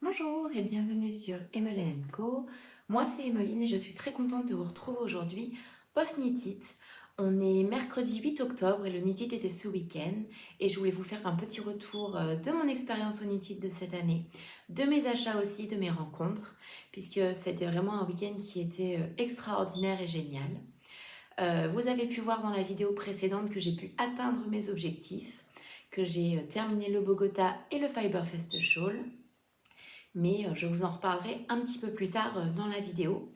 Bonjour et bienvenue sur Emmeline Co. Moi c'est Emmeline et je suis très contente de vous retrouver aujourd'hui post-Knit It. On est mercredi 8 octobre et le Knit It était ce week-end et je voulais vous faire un petit retour de mon expérience au Knit It de cette année, de mes achats aussi, de mes rencontres, puisque c'était vraiment un week-end qui était extraordinaire et génial. Vous avez pu voir dans la vidéo précédente que j'ai pu atteindre mes objectifs, que j'ai terminé le Bogota et le Fiberfest Shawl, mais je vous en reparlerai un petit peu plus tard dans la vidéo.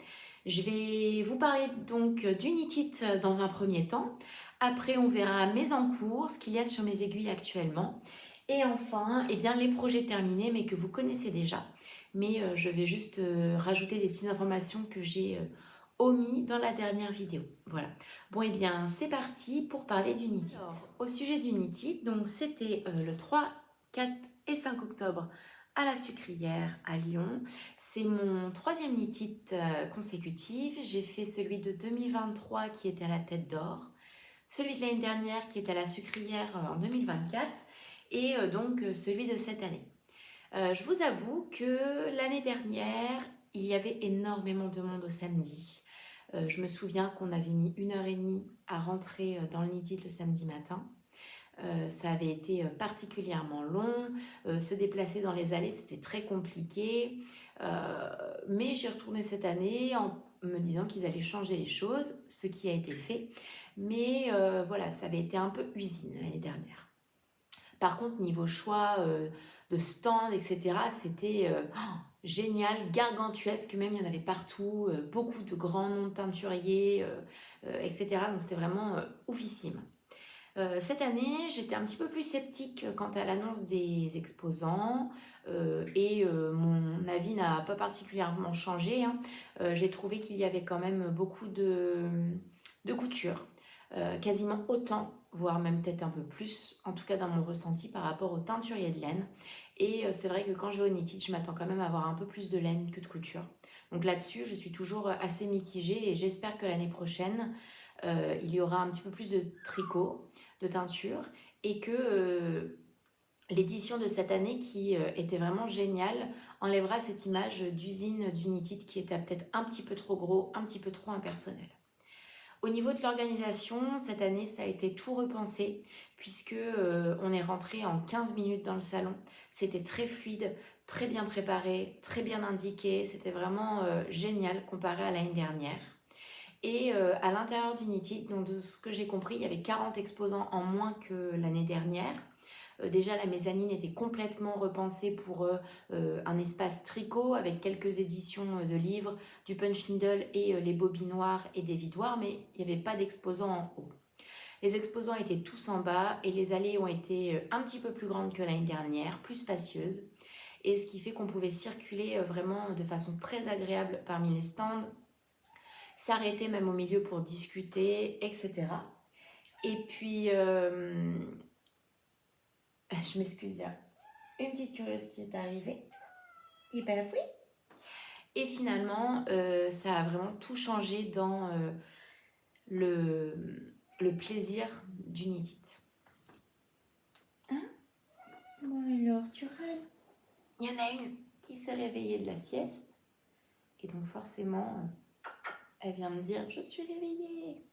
Je vais vous parler donc d'Unitit dans un premier temps. Après, on verra mes encours, ce qu'il y a sur mes aiguilles actuellement. Et enfin, eh bien, les projets terminés, mais que vous connaissez déjà. Mais je vais juste rajouter des petites informations que j'ai omis dans la dernière vidéo. Voilà. Bon, eh bien, c'est parti pour parler d'Unitit. Au sujet d'Unitit, donc c'était le 3, 4 et 5 octobre à la Sucrière à Lyon. C'est mon troisième Knit It consécutif. J'ai fait celui de 2023 qui était à la Tête d'Or, celui de l'année dernière qui était à la Sucrière en 2024 et donc celui de cette année. Je vous avoue que l'année dernière, il y avait énormément de monde au samedi. Je me souviens qu'on avait mis 1 h 30 à rentrer dans le Knit It le samedi matin. Ça avait été particulièrement long. Se déplacer dans les allées, c'était très compliqué. Mais j'ai retourné cette année en me disant qu'ils allaient changer les choses, ce qui a été fait. Mais voilà, ça avait été un peu usine l'année dernière. Par contre, niveau choix de stand, etc., c'était génial, gargantuesque même, il y en avait partout, beaucoup de grands noms de teinturiers, etc. Donc c'était vraiment oufissime. Cette année, j'étais un petit peu plus sceptique quant à l'annonce des exposants et mon avis n'a pas particulièrement changé, hein. J'ai trouvé qu'il y avait quand même beaucoup de couture, quasiment autant, voire même peut-être un peu plus, en tout cas dans mon ressenti par rapport aux teinturiers de laine. Et c'est vrai que quand je vais au Knit It, je m'attends quand même à avoir un peu plus de laine que de couture. Donc là-dessus, je suis toujours assez mitigée et j'espère que l'année prochaine, il y aura un petit peu plus de tricot, de teinture, et que l'édition de cette année qui était vraiment géniale enlèvera cette image d'usine d'Unitit qui était peut-être un petit peu trop gros, un petit peu trop impersonnel. Au niveau de l'organisation, cette année, ça a été tout repensé puisque on est rentré en 15 minutes dans le salon. C'était très fluide, très bien préparé, très bien indiqué. C'était vraiment génial comparé à l'année dernière. Et à l'intérieur d'Unity, donc de ce que j'ai compris, il y avait 40 exposants en moins que l'année dernière. Déjà, la mezzanine était complètement repensée pour un espace tricot avec quelques éditions de livres, du punch needle et les bobinoirs et des vidoirs, mais il n'y avait pas d'exposants en haut. Les exposants étaient tous en bas et les allées ont été un petit peu plus grandes que l'année dernière, plus spacieuses. Et ce qui fait qu'on pouvait circuler vraiment de façon très agréable parmi les stands, s'arrêter même au milieu pour discuter, etc. Et puis, je m'excuse, il y a une petite curieuse qui est arrivée. Et ben oui. Et finalement, ça a vraiment tout changé dans le plaisir du Knit It. Hein? Bon alors, tu râles. Il y en a une qui s'est réveillée de la sieste. Et donc forcément, elle vient me dire, je suis réveillée.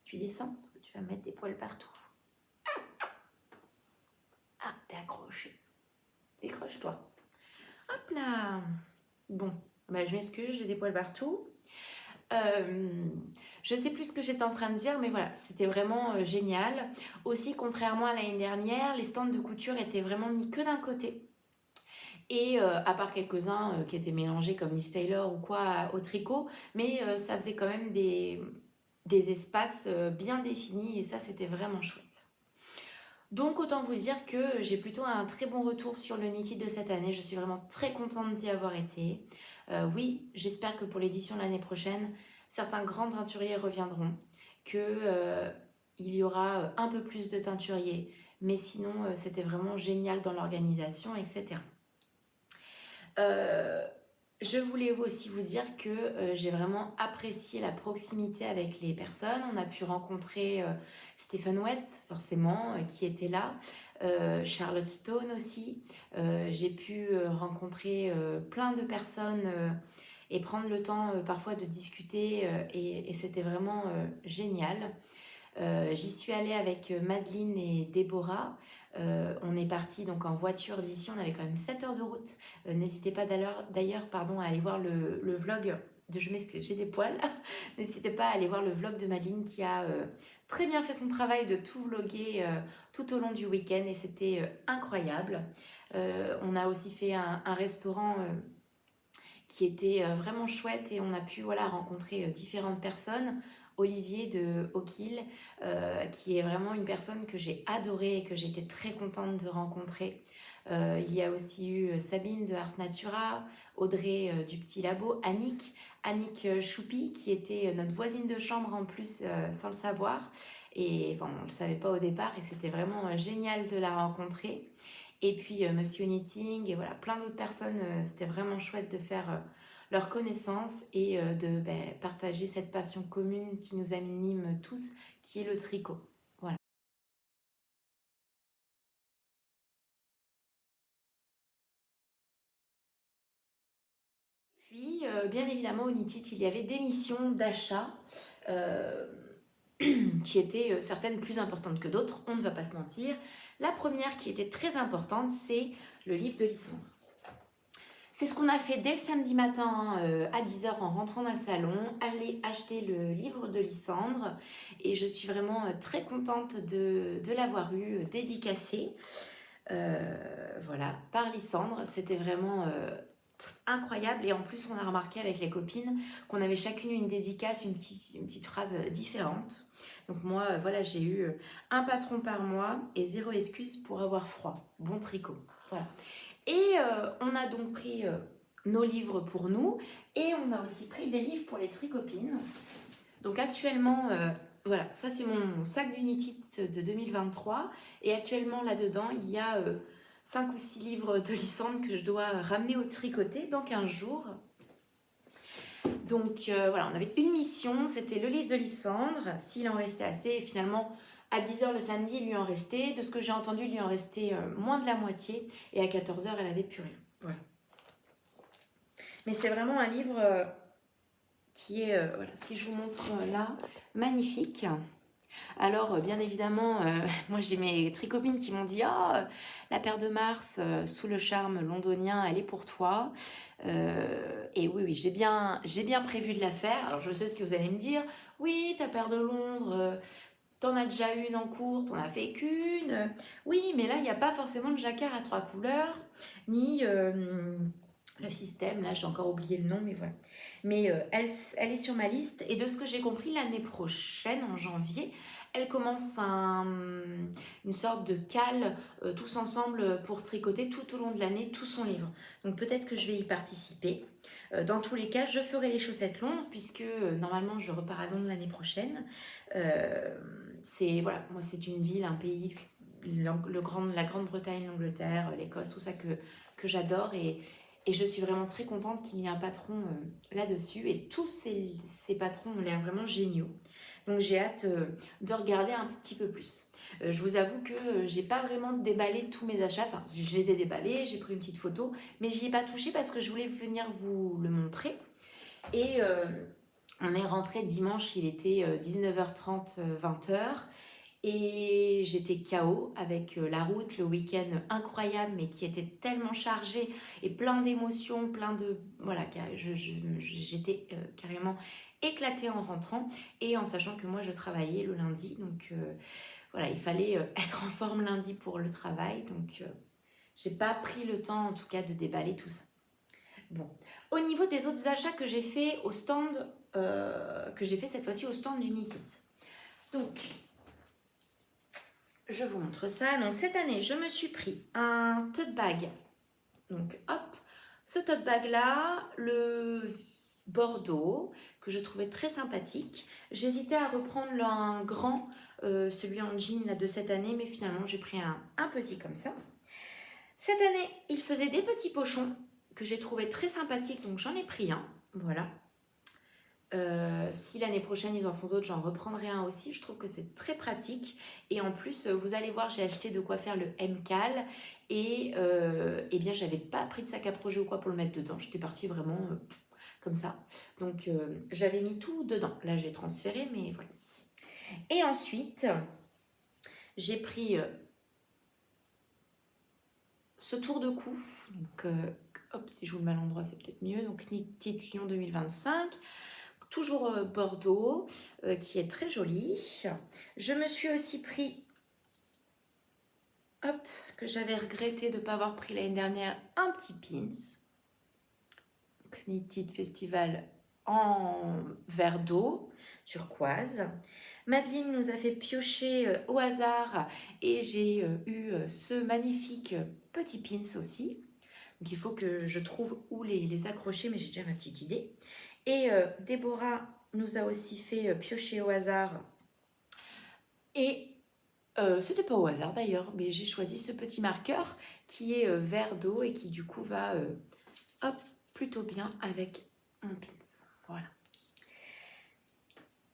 Tu descends parce que tu vas mettre des poils partout. Ah, t'es accroché. Décroche-toi. Hop là. Bon, bah, je m'excuse, j'ai des poils partout. Je sais plus ce que j'étais en train de dire, mais voilà, c'était vraiment génial. Aussi, contrairement à l'année dernière, les stands de couture étaient vraiment mis que d'un côté. Et à part quelques-uns qui étaient mélangés comme Liz Taylor ou quoi au tricot, mais ça faisait quand même des espaces bien définis et ça, c'était vraiment chouette. Donc autant vous dire que j'ai plutôt un très bon retour sur le Knit It de cette année. Je suis vraiment très contente d'y avoir été. Oui, j'espère que pour l'édition de l'année prochaine, certains grands teinturiers reviendront, qu'il y aura un peu plus de teinturiers. Mais sinon, c'était vraiment génial dans l'organisation, etc. Je voulais aussi vous dire que j'ai vraiment apprécié la proximité avec les personnes. On a pu rencontrer Stephen West, forcément, qui était là. Charlotte Stone aussi. J'ai pu rencontrer plein de personnes et prendre le temps parfois de discuter et c'était vraiment génial. J'y suis allée avec Madeleine et Déborah. On est parti donc en voiture d'ici, on avait quand même 7 heures de route. N'hésitez pas d'ailleurs à aller voir le vlog de Je m'excuse, j'ai des poils. N'hésitez pas à aller voir le vlog de Madeleine qui a très bien fait son travail de tout vlogger tout au long du week-end et c'était incroyable. On a aussi fait un restaurant qui était vraiment chouette et on a pu voilà, rencontrer différentes personnes. Olivier de Oakhill, qui est vraiment une personne que j'ai adorée et que j'étais très contente de rencontrer. Il y a aussi eu Sabine de Ars Natura, Audrey du Petit Labo, Annick Choupi, qui était notre voisine de chambre en plus, sans le savoir. Et enfin, on ne le savait pas au départ et c'était vraiment génial de la rencontrer. Et puis Monsieur Knitting et voilà, plein d'autres personnes. C'était vraiment chouette de faire leur connaissance et de partager cette passion commune qui nous anime tous, qui est le tricot. Voilà. Puis, bien évidemment, au Knit It, il y avait des missions d'achat euh, qui étaient certaines plus importantes que d'autres, on ne va pas se mentir. La première qui était très importante, c'est le livre de Lysandre. C'est ce qu'on a fait dès le samedi matin à 10h en rentrant dans le salon, aller acheter le livre de Lysandre et je suis vraiment très contente de l'avoir eu dédicacé voilà, par Lysandre. C'était vraiment incroyable et en plus on a remarqué avec les copines qu'on avait chacune une dédicace, une petite phrase différente. Donc moi voilà, j'ai eu un patron par mois et 0 excuse pour avoir froid. Bon tricot. Voilà. Et on a donc pris nos livres pour nous et on a aussi pris des livres pour les tricopines. Donc actuellement, voilà, ça c'est mon sac d'Unitit de 2023 et actuellement là-dedans il y a 5 ou 6 livres de Lysandre que je dois ramener au tricoté dans 15 jours. Donc voilà, on avait une mission, c'était le livre de Lysandre, s'il en restait assez et finalement à 10h le samedi, il lui en restait. De ce que j'ai entendu, il lui en restait moins de la moitié. Et à 14h, elle avait plus rien. Voilà. Mais c'est vraiment un livre qui est, voilà, si je vous montre là, magnifique. Alors, bien évidemment, moi j'ai mes tricopines qui m'ont dit « Oh, la paire de Mars, sous le charme londonien, elle est pour toi. » Et oui, j'ai bien prévu de la faire. Alors, je sais ce que vous allez me dire. Oui, ta paire de Londres, t'en as déjà une en cours, t'en as fait qu'une. Oui, mais là, il n'y a pas forcément de jacquard à 3 couleurs, ni le système. Là, j'ai encore oublié le nom, mais voilà. Mais elle est sur ma liste. Et de ce que j'ai compris, l'année prochaine, en janvier, elle commence une sorte de cale tous ensemble pour tricoter tout au long de l'année tout son livre. Donc peut-être que je vais y participer. Dans tous les cas, je ferai les chaussettes Londres puisque normalement je repars à Londres l'année prochaine. C'est voilà, moi c'est une ville, un pays, la Grande-Bretagne, l'Angleterre, l'Écosse, tout ça que j'adore et je suis vraiment très contente qu'il y ait un patron là-dessus et tous ces patrons ont l'air vraiment géniaux. Donc j'ai hâte de regarder un petit peu plus. Je vous avoue que j'ai pas vraiment déballé tous mes achats, enfin je les ai déballés, j'ai pris une petite photo, mais j'y ai pas touché parce que je voulais venir vous le montrer. Et on est rentré dimanche, il était 19h30, 20h. Et j'étais KO avec la route, le week-end incroyable, mais qui était tellement chargé et plein d'émotions, plein de... Voilà, j'étais carrément éclatée en rentrant et en sachant que moi je travaillais le lundi. Donc voilà, il fallait être en forme lundi pour le travail. Donc j'ai pas pris le temps en tout cas de déballer tout ça. Bon, au niveau des autres achats que j'ai fait au stand, que j'ai fait cette fois-ci au stand d'Unitit. Donc, je vous montre ça. Donc, cette année, je me suis pris un tote bag. Donc, hop, ce tote bag-là, le Bordeaux, que je trouvais très sympathique. J'hésitais à reprendre un grand, celui en jean là, de cette année, mais finalement, j'ai pris un petit comme ça. Cette année, il faisait des petits pochons que j'ai trouvé très sympathiques, donc j'en ai pris un. Voilà. Si l'année prochaine ils en font d'autres, j'en reprendrai un aussi. Je trouve que c'est très pratique. Et en plus, vous allez voir, j'ai acheté de quoi faire le MCAL. Et eh bien, j'avais pas pris de sac à projet ou quoi pour le mettre dedans. J'étais partie vraiment comme ça. Donc, j'avais mis tout dedans. Là, j'ai transféré, mais voilà. Et ensuite, j'ai pris ce tour de cou. Donc, hop, si je vous le mets à l'endroit, c'est peut-être mieux. Donc, Knitted Lyon 2025. Toujours Bordeaux, qui est très joli. Je me suis aussi pris, hop, que j'avais regretté de ne pas avoir pris l'année dernière, un petit pins. Knitted Festival en verre d'eau, turquoise. Madeleine nous a fait piocher au hasard et j'ai eu ce magnifique petit pins aussi. Donc il faut que je trouve où les accrocher, mais j'ai déjà ma petite idée. Et Déborah nous a aussi fait piocher au hasard. Et c'était pas au hasard d'ailleurs, mais j'ai choisi ce petit marqueur qui est vert d'eau et qui du coup va hop, plutôt bien avec mon pins. Voilà.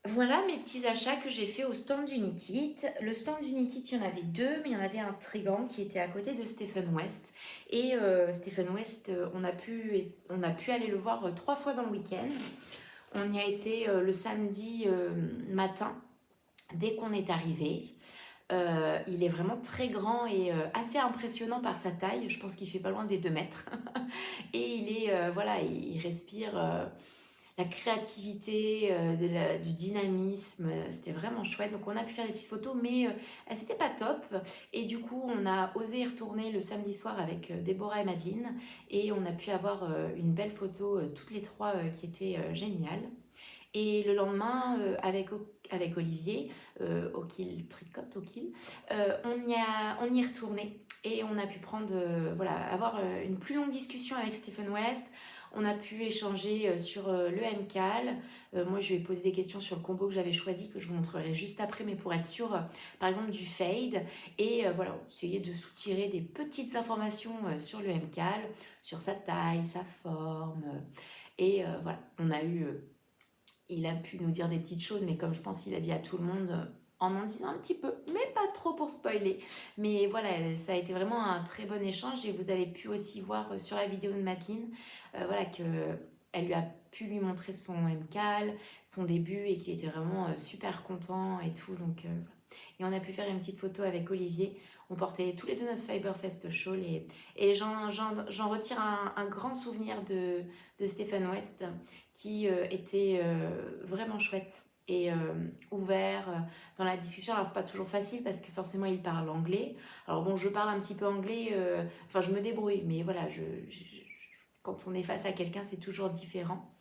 Voilà mes petits achats que j'ai fait au stand d'Unitit. Le stand d'Unitit, il y en avait deux, mais il y en avait un très grand qui était à côté de Stephen West. Et Stephen West, on a pu aller le voir 3 fois dans le week-end. On y a été le samedi matin, dès qu'on est arrivé. Il est vraiment très grand et assez impressionnant par sa taille. Je pense qu'il fait pas loin des 2 mètres. Et il est, voilà, il respire la créativité, du dynamisme. C'était vraiment chouette. Donc on a pu faire des petites photos, mais c'était pas top. Et du coup, on a osé y retourner le samedi soir avec Déborah et Madeleine. Et on a pu avoir une belle photo, toutes les trois, qui était géniale. Et le lendemain, avec Olivier, au Kill Tricote, on y est retourné et on a pu prendre, voilà, avoir une plus longue discussion avec Stephen West. On a pu échanger sur le MCAL. Moi, je lui ai posé des questions sur le combo que j'avais choisi, que je vous montrerai juste après, mais pour être sûr, par exemple, du fade. Et voilà, essayer de soutirer des petites informations sur le MCAL, sur sa taille, sa forme. Et voilà, il a pu nous dire des petites choses, mais comme je pense qu'il a dit à tout le monde, en disant un petit peu, mais pas trop pour spoiler. Mais voilà, ça a été vraiment un très bon échange et vous avez pu aussi voir sur la vidéo de Madeleine, voilà, qu'elle lui a pu lui montrer son MCAL, son début et qu'il était vraiment super content et tout. Donc, et on a pu faire une petite photo avec Olivier. On portait tous les deux notre Fiberfest Shawl et j'en retire un grand souvenir de Stephen West qui était vraiment chouette et ouvert dans la discussion. Alors c'est pas toujours facile parce que forcément il parle anglais. Alors bon, je parle un petit peu anglais, enfin je me débrouille, mais voilà, quand on est face à quelqu'un, c'est toujours différent.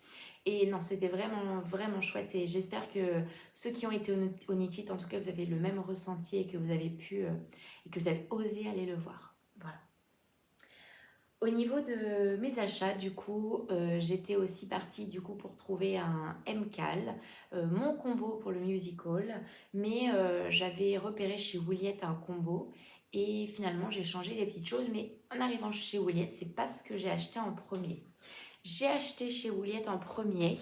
Et non, c'était vraiment, vraiment chouette. Et j'espère que ceux qui ont été au Knitted, en tout cas, vous avez le même ressenti et que vous avez pu, et que vous avez osé aller le voir. Voilà. Au niveau de mes achats, du coup, j'étais aussi partie du coup pour trouver un MCAL, mon combo pour le musical, mais j'avais repéré chez Williette un combo et finalement j'ai changé des petites choses, mais en arrivant chez Williette, c'est pas ce que j'ai acheté en premier. J'ai acheté chez Williette en premier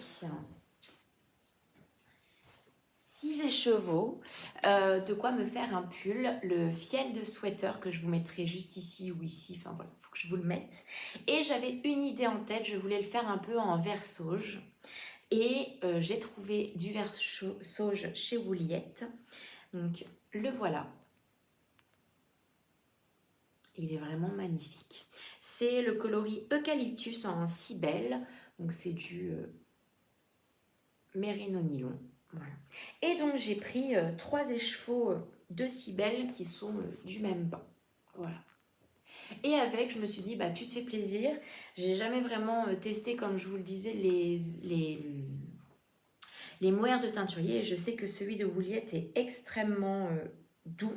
6 écheveaux, de quoi me faire un pull, le fiel de sweater que je vous mettrai juste ici ou ici, enfin voilà, il faut que je vous le mette. Et j'avais une idée en tête, je voulais le faire un peu en vert sauge. Et j'ai trouvé du vert sauge chez Wouliette. Donc le voilà. Il est vraiment magnifique. C'est le coloris Eucalyptus en cibelle. Donc c'est du mérino nylon. Voilà. Et donc j'ai pris 3 écheveaux de cibelle qui sont du même bain. Voilà. Et avec, je me suis dit, bah tu te fais plaisir. J'ai jamais vraiment testé, comme je vous le disais, les mohair de teinturier. Et je sais que celui de Wouliette est extrêmement doux.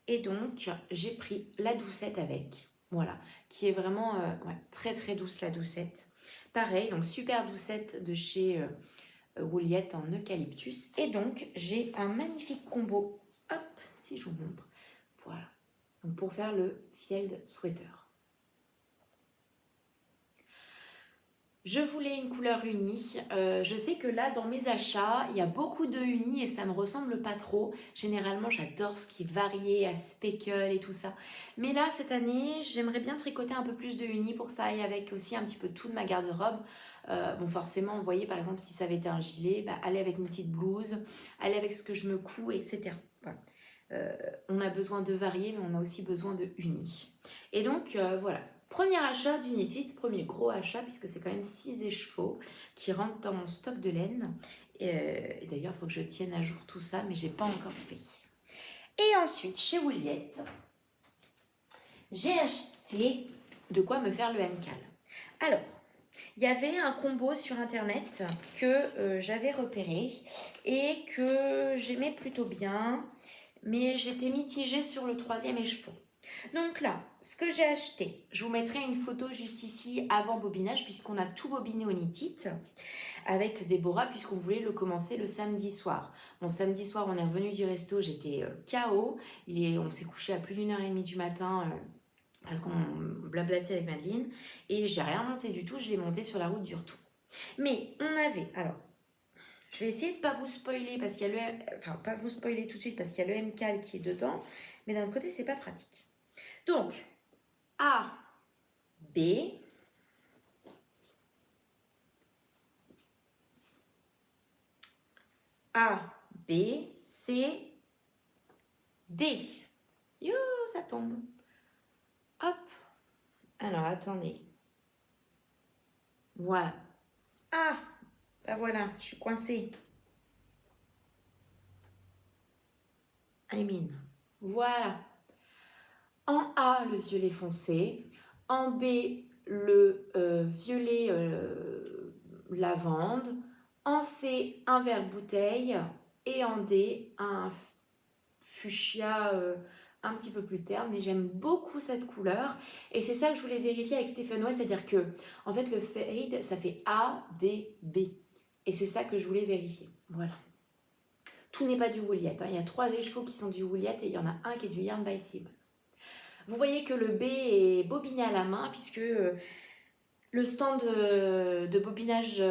Et donc, j'ai pris la doucette avec. Voilà, qui est vraiment ouais, très très douce la doucette. Pareil, donc super doucette de chez Wouliette en eucalyptus. Et donc, j'ai un magnifique combo. Hop, si je vous montre. Voilà. Donc, pour faire le field sweater. Je voulais une couleur unie. Je sais que là, dans mes achats, il y a beaucoup de unis et ça me ressemble pas trop. Généralement, j'adore ce qui est varié, à speckle et tout ça. Mais là, cette année, j'aimerais bien tricoter un peu plus de unis pour que ça aille avec aussi un petit peu tout de ma garde-robe. Bon, forcément, vous voyez, par exemple, si ça avait été un gilet, bah, aller avec une petite blouse, aller avec ce que je me couds, etc. Voilà. On a besoin de varier, mais on a aussi besoin de unis. Et donc, voilà. Premier achat d'Unitit, premier gros achat, puisque c'est quand même 6 écheveaux qui rentrent dans mon stock de laine. Et d'ailleurs, il faut que je tienne à jour tout ça, mais j'ai pas encore fait. Et ensuite, chez Wouliette, j'ai acheté de quoi me faire le MCAL. Alors, il y avait un combo sur internet que j'avais repéré et que j'aimais plutôt bien, mais j'étais mitigée sur le 3e écheveau. Donc là, ce que j'ai acheté, je vous mettrai une photo juste ici avant bobinage, puisqu'on a tout bobiné au Knit It avec Déborah, puisqu'on voulait le commencer le samedi soir. Bon, samedi soir, on est revenu du resto, j'étais KO. On s'est couché à plus d'1h30 du matin parce qu'on blablatait avec Madeleine, et j'ai rien monté du tout, je l'ai monté sur la route du retour. Mais on avait, alors, je vais essayer de pas vous spoiler parce qu'il y a pas vous spoiler tout de suite parce qu'il y a le MCAL qui est dedans, mais d'un autre côté, c'est pas pratique. Donc, A, B, A, B, C, D. Yo, ça tombe. Hop. Alors, attendez. Voilà. Ah, bah voilà, je suis coincée. I mean. Voilà. En A, le violet foncé. En B, le violet lavande. En C, un vert bouteille. Et en D, un fuchsia un petit peu plus terne. Mais j'aime beaucoup cette couleur. Et c'est ça que je voulais vérifier avec Stéphanois. C'est-à-dire que, en fait, le fade, ça fait A, D, B. Et c'est ça que je voulais vérifier. Voilà. Tout n'est pas du Wouliette. Hein. Il y a 3 écheveaux qui sont du Wouliette et il y en a un qui est du Yarn by Simon. Vous voyez que le B est bobiné à la main puisque le stand de bobinage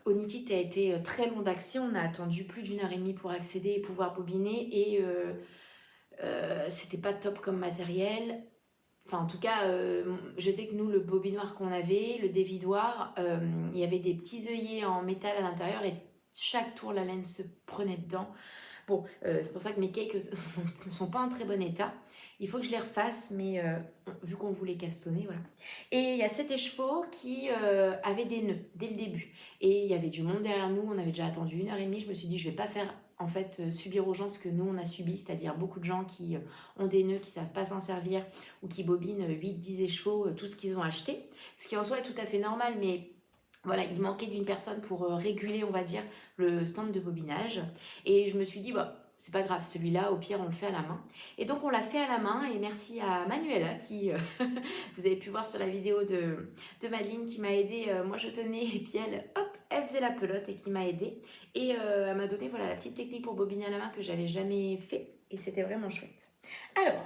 au Knit It a été très long d'accès. On a attendu plus d'1h30 pour accéder et pouvoir bobiner et c'était pas top comme matériel. Enfin, en tout cas, je sais que nous, le bobinoir qu'on avait, le dévidoir, il y avait des petits œillets en métal à l'intérieur et chaque tour, la laine se prenait dedans. Bon, c'est pour ça que mes cakes ne sont pas en très bon état. Il faut que je les refasse, mais vu qu'on voulait castonner, voilà. Et il y a 7 écheveaux qui avaient des nœuds dès le début. Et il y avait du monde derrière nous, on avait déjà attendu 1h30. Je me suis dit, je vais pas faire en fait subir aux gens ce que nous on a subi, c'est-à-dire beaucoup de gens qui ont des nœuds, qui savent pas s'en servir ou qui bobinent 8-10 écheveaux, tout ce qu'ils ont acheté. Ce qui en soi est tout à fait normal, mais voilà, il manquait d'une personne pour réguler, on va dire, le stand de bobinage. Et je me suis dit, bah, c'est pas grave, celui-là, au pire, on le fait à la main. Et donc, on l'a fait à la main. Et merci à Manuela, qui, vous avez pu voir sur la vidéo de Madeleine, qui m'a aidée. Moi, je tenais, et puis elle, hop, elle faisait la pelote et qui m'a aidée. Et elle m'a donné, voilà, la petite technique pour bobiner à la main que j'avais jamais fait. Et c'était vraiment chouette. Alors,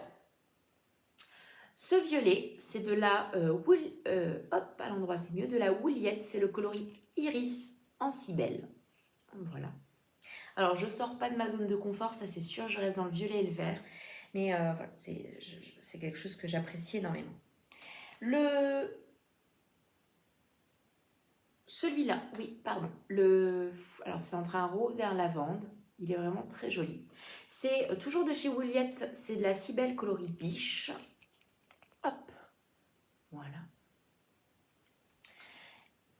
ce violet, c'est de la hop, à l'endroit c'est mieux, de la Wouliette, c'est le coloris Iris en cibelle. Voilà. Alors, je sors pas de ma zone de confort, ça c'est sûr, je reste dans le violet et le vert. Mais voilà, c'est quelque chose que j'apprécie énormément. Celui-là, oui, pardon. Alors, c'est entre un rose et un lavande. Il est vraiment très joli. C'est toujours de chez Wouliette, c'est de la cibelle coloris biche. Hop, voilà.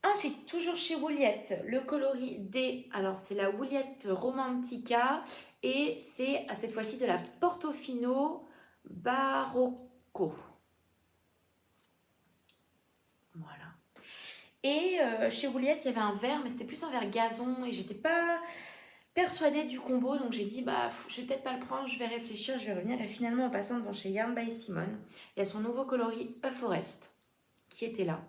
Ensuite, toujours chez Wouliette, le coloris D. Alors, c'est la Wouliette Romantica et c'est cette fois-ci de la Portofino Barocco. Voilà. Et chez Wouliette, il y avait un vert, mais c'était plus un vert gazon et j'étais pas persuadée du combo. Donc, j'ai dit, bah, je vais peut-être pas le prendre, je vais réfléchir, je vais revenir. Et finalement, en passant devant chez Yarn by Simon, il y a son nouveau coloris A Forest qui était là.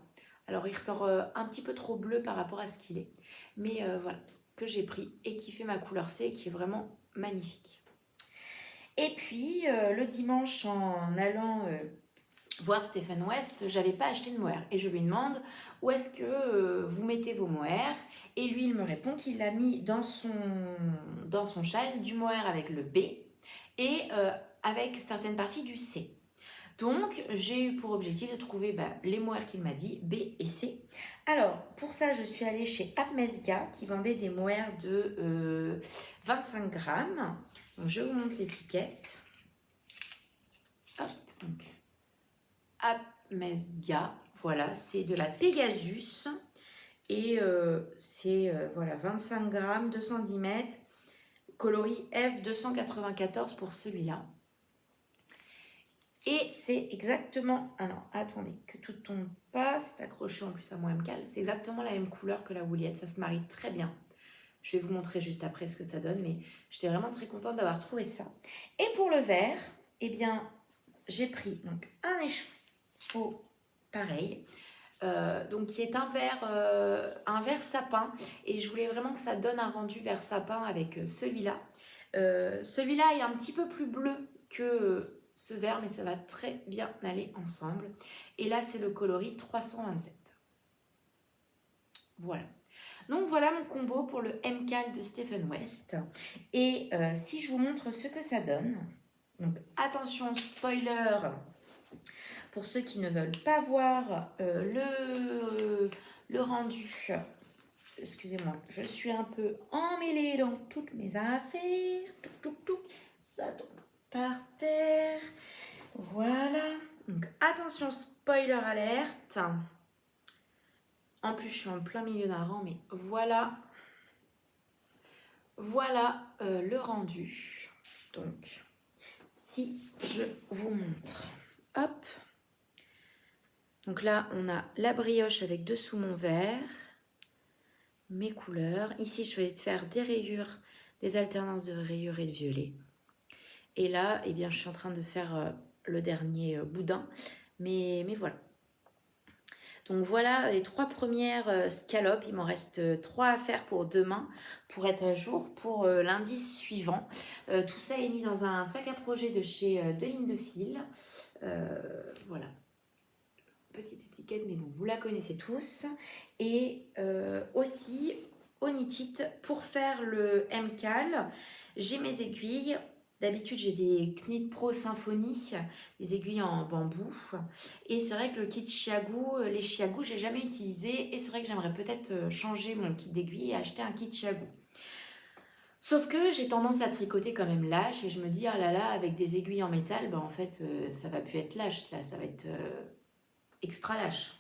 Alors, il ressort un petit peu trop bleu par rapport à ce qu'il est. Mais voilà, que j'ai pris et qui fait ma couleur C et qui est vraiment magnifique. Et puis, le dimanche, en allant voir Stephen West, j'avais pas acheté de mohair. Et je lui demande où est-ce que vous mettez vos mohairs. Et lui, il me répond qu'il l'a mis dans son châle du mohair avec le B et avec certaines parties du C. Donc, j'ai eu pour objectif de trouver les mohair qu'il m'a dit, B et C. Alors, pour ça, je suis allée chez Apmesga qui vendait des mohair de 25 grammes. Donc, je vous montre l'étiquette. Hop, donc, Apmesga, voilà, c'est de la Pegasus. Et c'est voilà, 25 grammes, 210 mètres, coloris F294 pour celui-là. Et c'est exactement... Ah non, attendez, que tout ne tombe pas, c'est accroché en plus à mon MCAL. C'est exactement la même couleur que la Wouliette, ça se marie très bien. Je vais vous montrer juste après ce que ça donne, mais j'étais vraiment très contente d'avoir trouvé ça. Et pour le vert, eh bien, j'ai pris donc, un écheveau pareil, donc qui est un vert sapin. Et je voulais vraiment que ça donne un rendu vert sapin avec celui-là. Celui-là est un petit peu plus bleu que... ce vert, mais ça va très bien aller ensemble. Et là, c'est le coloris 327. Voilà. Donc, voilà mon combo pour le MCAL de Stephen West. Et si je vous montre ce que ça donne, donc attention, spoiler, pour ceux qui ne veulent pas voir le rendu. Excusez-moi, je suis un peu emmêlée dans toutes mes affaires. Ça tombe par terre. Voilà. Donc, attention, spoiler alerte. En plus, je suis en plein milieu d'un rang, mais voilà. Voilà le rendu. Donc, si je vous montre. Hop. Donc là, on a la brioche avec dessous mon vert. Mes couleurs. Ici, je vais faire des rayures, des alternances de rayures et de violet. Et là, eh bien, je suis en train de faire le dernier boudin. Mais voilà. Donc voilà les 3 premières scalopes. Il m'en reste 3 à faire pour demain pour être à jour pour lundi suivant. Tout ça est mis dans un sac à projet de chez Deline de Fil. Voilà. Petite étiquette, mais bon, vous la connaissez tous. Et aussi, Onitite, pour faire le MCAL, j'ai mes aiguilles. D'habitude, j'ai des Knit Pro Symphony, des aiguilles en bambou. Et c'est vrai que le kit Chiago, les Chiago, j'ai jamais utilisé. Et c'est vrai que j'aimerais peut-être changer mon kit d'aiguilles et acheter un kit Chiago. Sauf que j'ai tendance à tricoter quand même lâche. Et je me dis, ah là là, avec des aiguilles en métal, en fait, ça va plus être lâche. Là, ça va être extra lâche.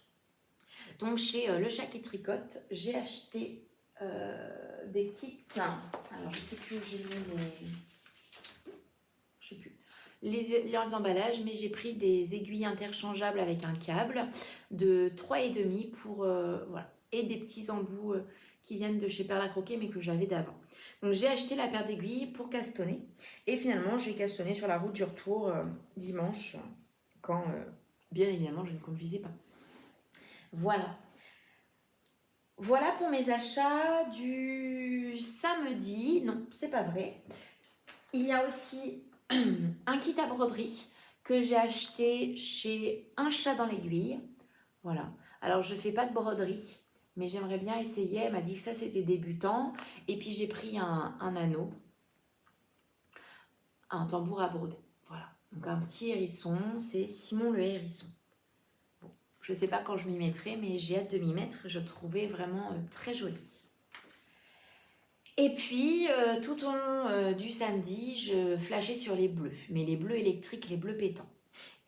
Donc, chez Le Chat qui tricote, j'ai acheté des kits. Alors, je sais plus où j'ai mis les... Je sais plus. Les emballages, mais j'ai pris des aiguilles interchangeables avec un câble de 3,5 pour... voilà. Et des petits embouts qui viennent de chez Perla Croquet, mais que j'avais d'avant. Donc, j'ai acheté la paire d'aiguilles pour castonner. Et finalement, j'ai castonné sur la route du retour dimanche, quand, bien évidemment, je ne conduisais pas. Voilà. Voilà pour mes achats du samedi. Non, c'est pas vrai. Il y a aussi un kit à broderie que j'ai acheté chez Un Chat dans l'Aiguille. Voilà. Alors, je fais pas de broderie, mais j'aimerais bien essayer. Elle m'a dit que ça, c'était débutant. Et puis, j'ai pris un anneau, un tambour à broder. Voilà. Donc, un petit hérisson. C'est Simon le hérisson. Je ne sais pas quand je m'y mettrai, mais j'ai hâte de m'y mettre. Je trouvais vraiment très joli. Et puis, tout au long du samedi, je flashais sur les bleus. Mais les bleus électriques, les bleus pétants.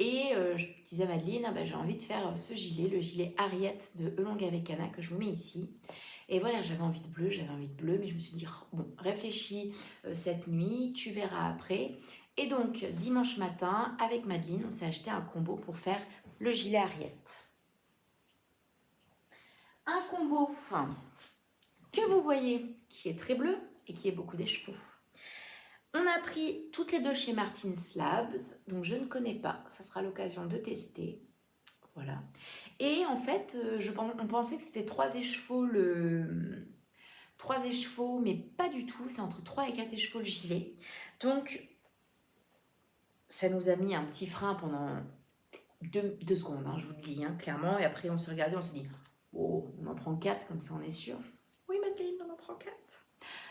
Et je disais à Madeleine, j'ai envie de faire ce gilet, le gilet Harriet de Elong avec Anna, que je vous mets ici. Et voilà, j'avais envie de bleu, mais je me suis dit, bon, réfléchis cette nuit, tu verras après. Et donc, dimanche matin, avec Madeleine, on s'est acheté un combo pour faire le gilet Harriet. Un combo que vous voyez qui est très bleu et qui est beaucoup d'écheveau. On a pris toutes les deux chez Martin Slabs, donc je ne connais pas, ça sera l'occasion de tester. Voilà. Et en fait, on pensait que c'était 3 écheveaux, 3 écheveaux, mais pas du tout, c'est entre 3 et 4 écheveaux le gilet. Donc, ça nous a mis un petit frein pendant deux secondes, hein, je vous le dis, hein, clairement. Et après, on s'est regardé, on s'est dit, oh, on en prend 4, comme ça on est sûr. Oui, Madeleine, on en prend 4.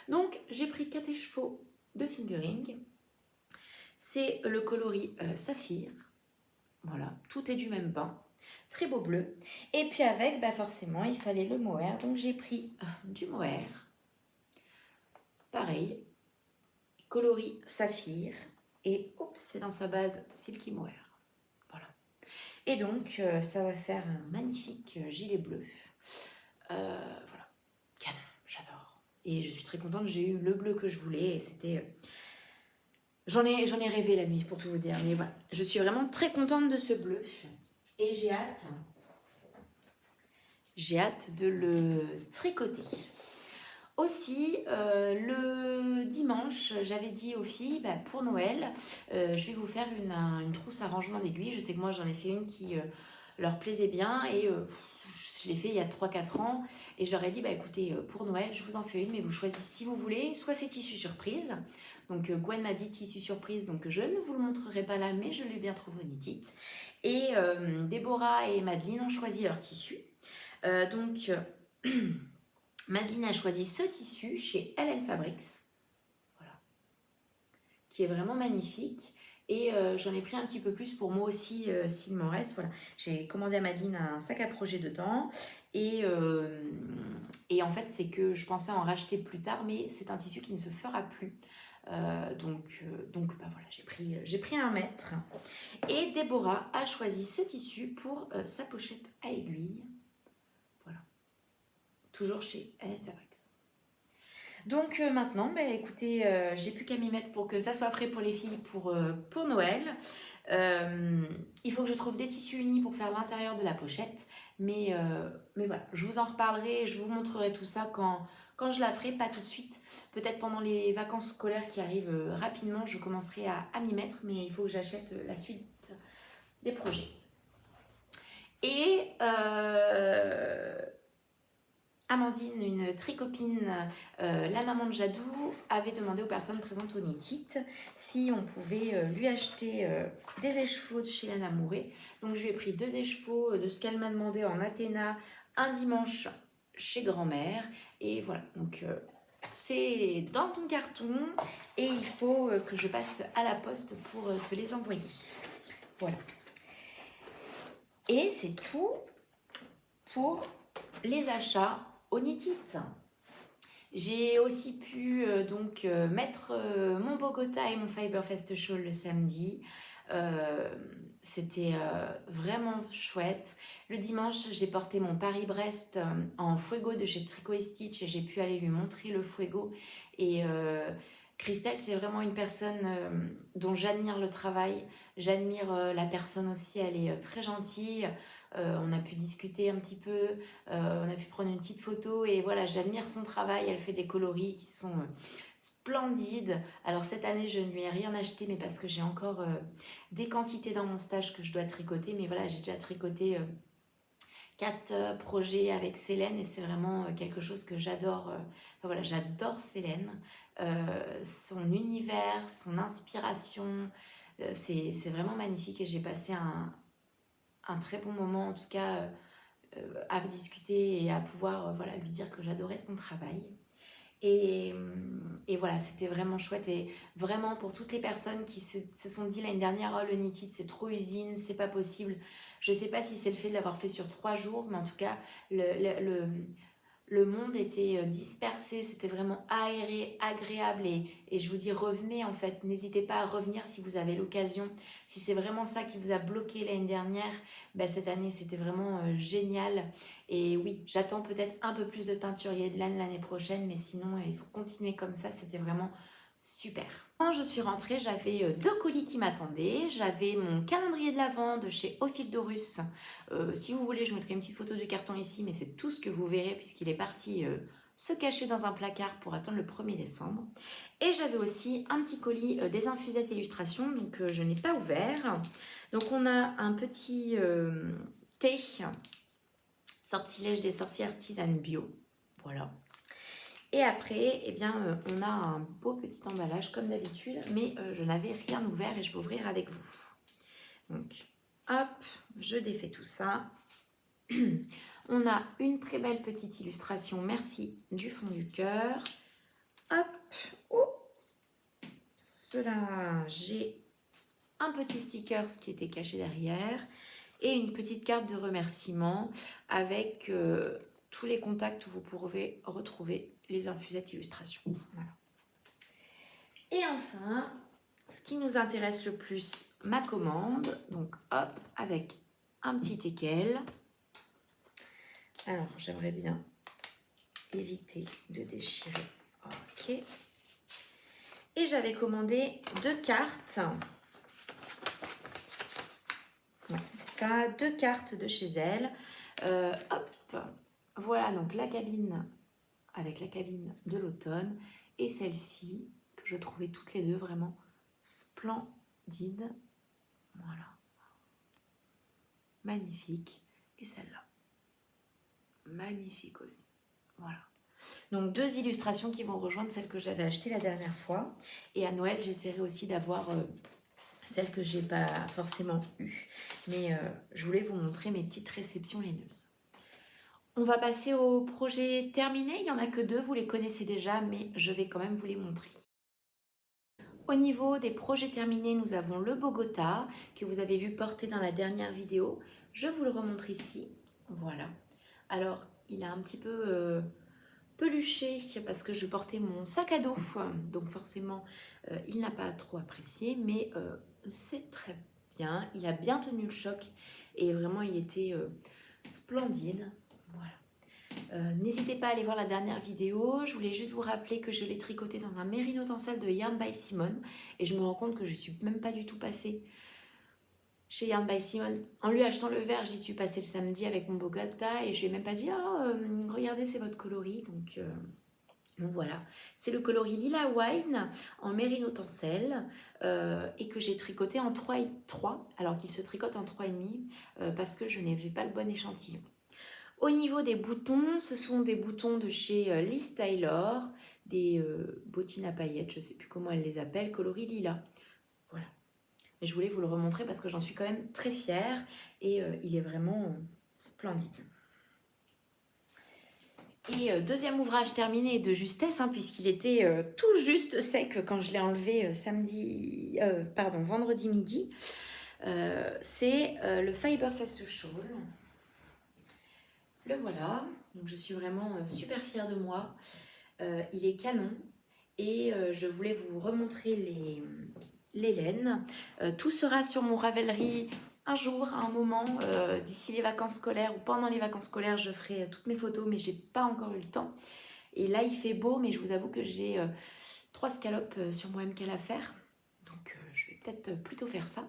Donc, j'ai pris 4 écheveaux de fingering. C'est le coloris saphir. Voilà, tout est du même pain. Très beau bleu. Et puis avec, bah forcément, il fallait le mohair. Donc, j'ai pris du mohair. Pareil, coloris saphir. Et oups, c'est dans sa base silky mohair. Voilà. Et donc, ça va faire un magnifique gilet bleu. Voilà, canon, j'adore. Et je suis très contente, j'ai eu le bleu que je voulais. Et c'était... J'en ai rêvé la nuit, pour tout vous dire. Mais voilà, je suis vraiment très contente de ce bleu. Et j'ai hâte de le tricoter. Aussi, le dimanche, j'avais dit aux filles, bah, pour Noël, je vais vous faire une trousse à rangement d'aiguilles. Je sais que moi, j'en ai fait une qui leur plaisait bien et je l'ai fait il y a 3-4 ans. Et je leur ai dit, bah, écoutez, pour Noël, je vous en fais une, mais vous choisissez si vous voulez, soit c'est tissu surprise. Donc Gwen m'a dit tissu surprise, donc je ne vous le montrerai pas là, mais je l'ai bien trouvé au Knit It. Et Déborah et Madeleine ont choisi leur tissu. Donc... Madeleine a choisi ce tissu chez LL Fabrics, voilà, qui est vraiment magnifique. Et j'en ai pris un petit peu plus pour moi aussi, s'il m'en reste. Voilà. J'ai commandé à Madeleine un sac à projet dedans. Et en fait, c'est que je pensais en racheter plus tard, mais c'est un tissu qui ne se fera plus. Donc bah voilà, j'ai pris 1 mètre. Et Déborah a choisi ce tissu pour sa pochette à aiguille. Toujours chez LL Fabrics. Donc maintenant, bah, écoutez, j'ai plus qu'à m'y mettre pour que ça soit prêt pour les filles pour Noël. Il faut que je trouve des tissus unis pour faire l'intérieur de la pochette. Mais voilà, je vous en reparlerai, je vous montrerai tout ça quand je la ferai, pas tout de suite. Peut-être pendant les vacances scolaires qui arrivent rapidement, je commencerai à m'y mettre. Mais il faut que j'achète la suite des projets. Et... Amandine, une tricopine, la maman de Jadou, avait demandé aux personnes présentes au Knit It si on pouvait lui acheter des écheveaux de chez Lana Mouret. Donc je lui ai pris 2 écheveaux de ce qu'elle m'a demandé en Athéna un dimanche chez grand-mère. Et voilà, donc c'est dans ton carton et il faut que je passe à la poste pour te les envoyer. Voilà. Et c'est tout pour les achats au Knit It. J'ai aussi pu mettre mon Bogota et mon Fiberfest Shawl le samedi. C'était vraiment chouette. Le dimanche, j'ai porté mon Paris-Brest en Fuego de chez Tricot & Stitch et j'ai pu aller lui montrer le Fuego. Et Christelle, c'est vraiment une personne dont j'admire le travail. J'admire la personne aussi, elle est très gentille. On a pu discuter un petit peu, on a pu prendre une petite photo et voilà, j'admire son travail. Elle fait des coloris qui sont splendides. Alors cette année, je ne lui ai rien acheté, mais parce que j'ai encore des quantités dans mon stage que je dois tricoter. Mais voilà, j'ai déjà tricoté 4 projets avec Célène et c'est vraiment quelque chose que j'adore. Voilà, j'adore Célène, son univers, son inspiration. C'est vraiment magnifique et j'ai passé un très bon moment en tout cas à discuter et à pouvoir voilà, lui dire que j'adorais son travail. Et voilà, c'était vraiment chouette et vraiment pour toutes les personnes qui se sont dit l'année dernière « Oh, le Knit It, c'est trop usine, c'est pas possible ». Je sais pas si c'est le fait de l'avoir fait sur 3 jours, mais en tout cas, le monde était dispersé, c'était vraiment aéré, agréable et je vous dis revenez en fait, n'hésitez pas à revenir si vous avez l'occasion, si c'est vraiment ça qui vous a bloqué l'année dernière, bah, cette année c'était vraiment génial et oui, j'attends peut-être un peu plus de teinturier de l'année prochaine, mais sinon il faut continuer comme ça, c'était vraiment super. Quand je suis rentrée, j'avais 2 colis qui m'attendaient. J'avais mon calendrier de l'Avent de chez Ophicdorus. Si vous voulez, je mettrai une petite photo du carton ici, mais c'est tout ce que vous verrez puisqu'il est parti se cacher dans un placard pour attendre le 1er décembre. Et j'avais aussi un petit colis des Infusettes Illustrations, donc je n'ai pas ouvert. Donc on a un petit thé, sortilège des sorcières tisane bio. Voilà. Et après, eh bien, on a un beau petit emballage comme d'habitude, mais je n'avais rien ouvert et je vais ouvrir avec vous. Donc, Hop, je défais tout ça. On a une très belle petite illustration, merci, du fond du cœur. Hop, oh, cela, j'ai un petit sticker qui était caché derrière et une petite carte de remerciement avec tous les contacts où vous pourrez retrouver les infusettes illustrations. Voilà. Et enfin, ce qui nous intéresse le plus, ma commande. Donc hop, avec un petit équel. Alors, j'aimerais bien éviter de déchirer. Ok. Et j'avais commandé 2 cartes. Ouais, c'est ça, 2 cartes de chez elle. Hop, voilà donc la cabine avec la cabine de l'automne et celle-ci que je trouvais toutes les deux vraiment splendides. Voilà, magnifique. Et celle-là, magnifique aussi. Voilà. Donc 2 illustrations qui vont rejoindre celles que j'avais achetées la dernière fois. Et à Noël, j'essaierai aussi d'avoir celles que j'ai pas forcément eues. Mais je voulais vous montrer mes petites réceptions laineuses. On va passer au projet terminé. Il n'y en a que 2, vous les connaissez déjà, mais je vais quand même vous les montrer. Au niveau des projets terminés, nous avons le Bogota, que vous avez vu porter dans la dernière vidéo. Je vous le remontre ici. Voilà. Alors, il a un petit peu peluché parce que je portais mon sac à dos. Donc forcément, il n'a pas trop apprécié, mais c'est très bien. Il a bien tenu le choc et vraiment, il était splendide. Voilà. N'hésitez pas à aller voir la dernière vidéo. Je voulais juste vous rappeler que je l'ai tricoté dans un Merino Tencel de Yarn by Simone. Et je me rends compte que je ne suis même pas du tout passée chez Yarn by Simone. En lui achetant le verre, j'y suis passée le samedi avec mon Bogota. Et je lui ai même pas dit « Oh, regardez, c'est votre coloris ». Donc voilà, c'est le coloris Lila Wine en Merino Tencel et que j'ai tricoté en 3 alors qu'il se tricote en 3,5 parce que je n'avais pas le bon échantillon. Au niveau des boutons, ce sont des boutons de chez Liz Taylor, des bottines à paillettes, je ne sais plus comment elle les appelle, coloris lila. Voilà. Mais je voulais vous le remontrer parce que j'en suis quand même très fière et il est vraiment splendide. Et deuxième ouvrage terminé de justesse, puisqu'il était tout juste sec quand je l'ai enlevé vendredi midi. C'est le Fiber Fest Shawl. Le voilà, donc je suis vraiment super fière de moi. Il est canon et je voulais vous remontrer les laines. Tout sera sur mon Ravelry un jour, à un moment, d'ici les vacances scolaires ou pendant les vacances scolaires, je ferai toutes mes photos, mais j'ai pas encore eu le temps. Et là, il fait beau, mais je vous avoue que j'ai 3 scalopes sur mon MKL à faire. Donc, je vais peut-être plutôt faire ça.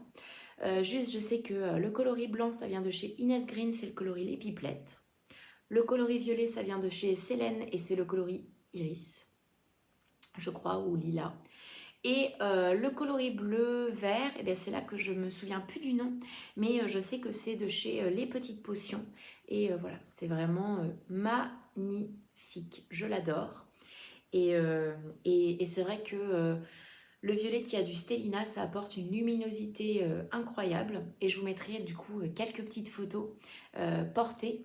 Juste, je sais que le coloris blanc, ça vient de chez Inès Green, c'est le coloris Les Pipelettes. Le coloris violet, ça vient de chez Célène et c'est le coloris Iris, je crois, ou Lila. Et le coloris bleu-vert, eh c'est là que je me souviens plus du nom, mais je sais que c'est de chez Les Petites Potions. Et voilà, c'est vraiment magnifique, je l'adore. Et c'est vrai que le violet qui a du Stellina, ça apporte une luminosité incroyable. Et je vous mettrai du coup quelques petites photos portées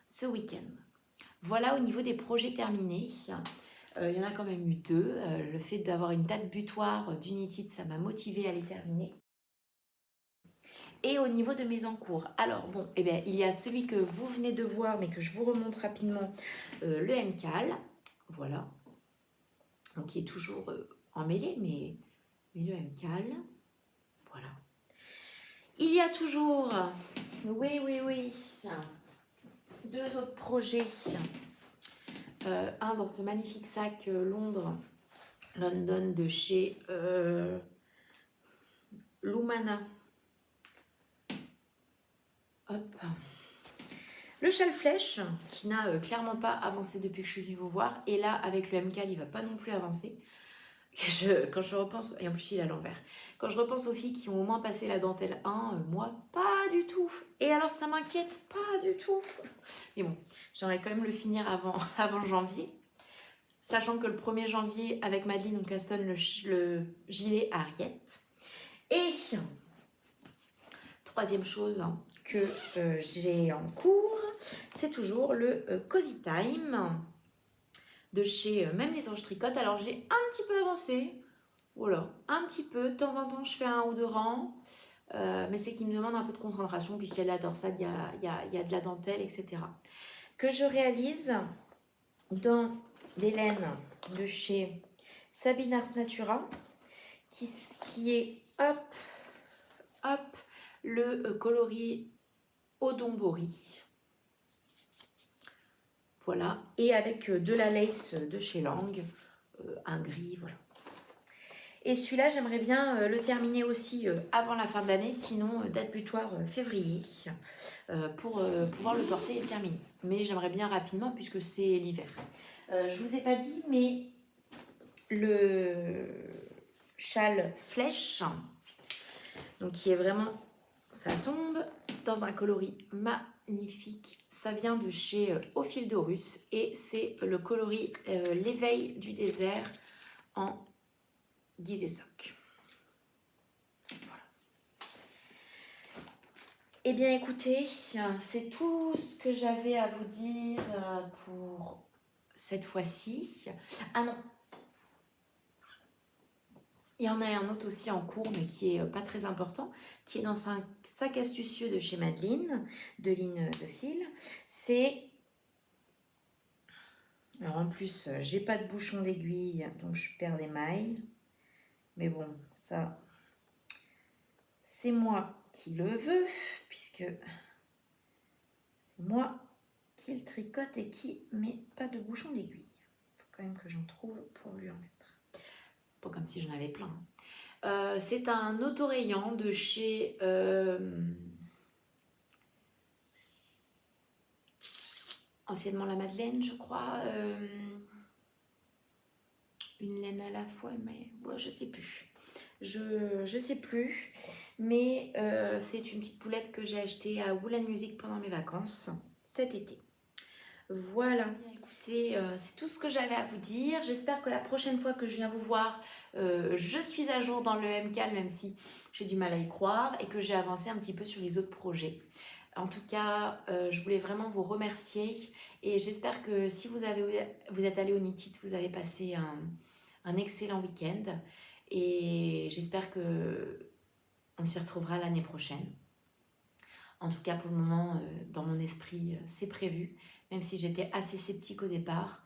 ce week-end. Voilà au niveau des projets terminés. Il y en a quand même eu 2. Le fait d'avoir une date butoir d'United, ça m'a motivée à les terminer. Et au niveau de mes encours, alors bon, il y a celui que vous venez de voir, mais que je vous remonte rapidement, le MKAL, voilà. Donc il est toujours emmêlé, mais le MKAL, voilà. Il y a toujours, oui, 2 autres projets. Un dans ce magnifique sac London de chez Lumana. Hop. Le châle flèche qui n'a clairement pas avancé depuis que je suis venue vous voir. Et là, avec le MK, il ne va pas non plus avancer. Quand je repense, et en plus il est à l'envers, quand je repense aux filles qui ont au moins passé la dentelle 1, moi, pas du tout. Et alors ça m'inquiète, pas du tout. Mais bon, j'aimerais quand même le finir avant janvier. sachant que le 1er janvier, avec Madeleine, on castonne le gilet Harriet. Et troisième chose que j'ai en cours, c'est toujours le Cozy Time de chez Même les Anges Tricotent. Alors, je l'ai un petit peu avancé. Voilà, un petit peu. De temps en temps, je fais 1 ou 2 rangs. Mais c'est qu'il me demande un peu de concentration puisqu'il y a de la torsade, il y a de la dentelle, etc. Que je réalise dans des laines de chez Sabine Ars Natura, qui est le coloris Odombori. Voilà, et avec de la lace de chez Lang, un gris, voilà. Et celui-là, j'aimerais bien le terminer aussi avant la fin de l'année, sinon date butoir février, pour pouvoir le porter et le terminer. Mais j'aimerais bien rapidement puisque c'est l'hiver. Je vous ai pas dit, mais le châle flèche, donc qui est vraiment, ça tombe dans un coloris magnifique. Ça vient de chez Au fil d'Horus et c'est le coloris L'éveil du désert en guise et soc. Voilà. Eh bien écoutez, c'est tout ce que j'avais à vous dire pour cette fois-ci. Ah non, il y en a un autre aussi en cours, mais qui est pas très important, qui est dans un sac astucieux de chez Madeleine, de ligne de fil. C'est... Alors en plus, j'ai pas de bouchon d'aiguille, donc je perds des mailles. Mais bon, ça, c'est moi qui le veux, puisque c'est moi qui le tricote et qui met pas de bouchon d'aiguille. Il faut quand même que j'en trouve pour lui en mettre. Pas comme si j'en avais plein. C'est un autorayant de chez anciennement la Madeleine, je crois. Une laine à la fois, mais bon, je sais plus. Je sais plus, mais c'est une petite poulette que j'ai achetée à Wool & Music pendant mes vacances cet été. Voilà, écoutez, c'est tout ce que j'avais à vous dire. J'espère que la prochaine fois que je viens vous voir, je suis à jour dans le MCAL, même si j'ai du mal à y croire, et que j'ai avancé un petit peu sur les autres projets. En tout cas, je voulais vraiment vous remercier et j'espère que si vous êtes allé au Knit It, vous avez passé un excellent week-end et j'espère que on s'y retrouvera l'année prochaine. En tout cas, pour le moment, dans mon esprit, c'est prévu. Même si j'étais assez sceptique au départ,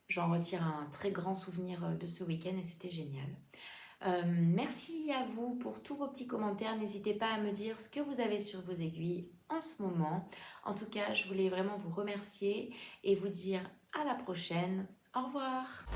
j'en retire un très grand souvenir de ce week-end et c'était génial. Merci à vous pour tous vos petits commentaires. N'hésitez pas à me dire ce que vous avez sur vos aiguilles en ce moment. En tout cas, je voulais vraiment vous remercier et vous dire à la prochaine. Au revoir.